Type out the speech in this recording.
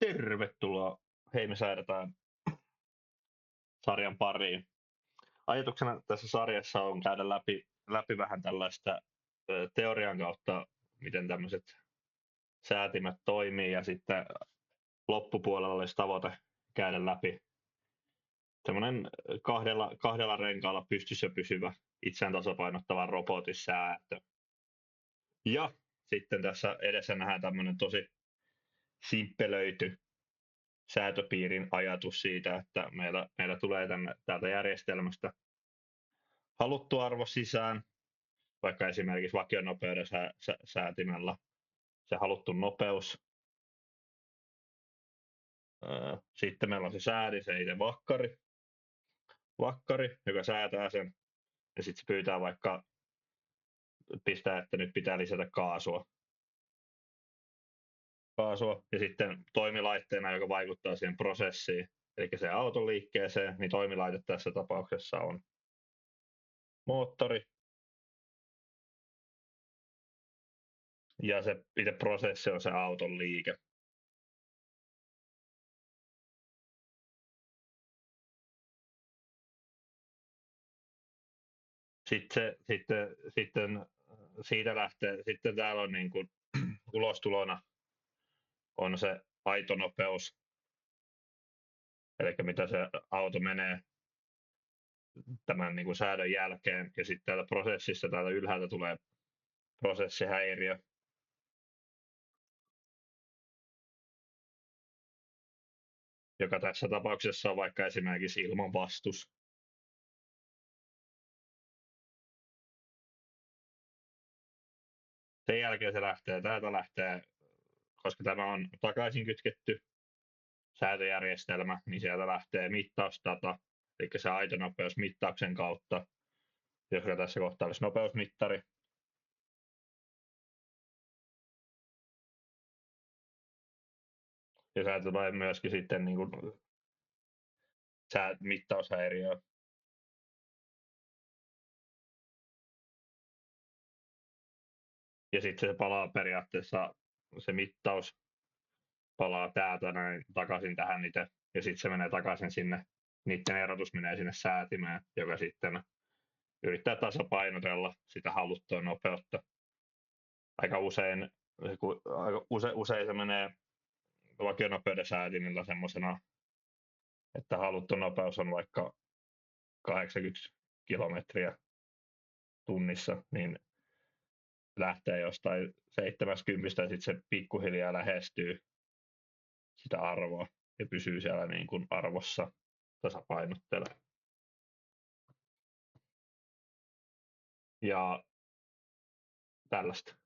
Tervetuloa Hei me säädetään sarjan pariin. Ajatuksena tässä sarjassa on käydä läpi vähän tällaista teorian kautta, miten tämmöiset säätimet toimii, ja sitten loppupuolella olisi tavoite käydä läpi semmoinen kahdella renkaalla pystyssä pysyvä itseään tasapainottava robotisäätö. Ja sitten tässä edessä nähdään tämmöinen tosi simppelöity säätöpiirin ajatus siitä, että meillä tulee täältä järjestelmästä haluttu arvo sisään, vaikka esimerkiksi vakionopeuden säätimellä se haluttu nopeus. Sitten meillä on se säädi, se itse vakkari, joka säätää sen, ja sitten se pyytää vaikka pistää, että nyt pitää lisätä kaasua. Ja sitten toimilaitteena, joka vaikuttaa siihen prosessiin, eli se auton liikkeeseen, niin toimilaite tässä tapauksessa on moottori. Ja se itse prosessi on se auton liike. Sitten siitä lähtee, sitten täällä on niin kuin ulostulona on se aito nopeus, eli mitä se auto menee tämän niin kuin säädön jälkeen, ja sitten täällä prosessissa täältä ylhäältä tulee prosessihäiriö, joka tässä tapauksessa on vaikka esimerkiksi ilmanvastus. Sen jälkeen se täältä lähtee, koska tämä on takaisin kytketty säätöjärjestelmä, niin sieltä lähtee mittausdata, eli se aito nopeus mittauksen kautta, joka tässä kohtaa olisi nopeusmittari. Ja sieltä tulee myöskin sitten niin kuin mittaushäiriö. Ja sitten se palaa periaatteessa, se mittaus palaa täältä näin takaisin tähän niitä, ja sitten se menee takaisin sinne, niiden erotus menee sinne säätimeen, joka sitten yrittää tasapainotella sitä haluttua nopeutta. Aika usein se menee vakionopeuden säätimillä semmoisena, että haluttu nopeus on vaikka 80 kilometriä tunnissa, niin lähtee jostain 70 ja sitten se pikkuhiljaa lähestyy sitä arvoa ja pysyy siellä niin kuin arvossa tasapainottele. Ja tällaista.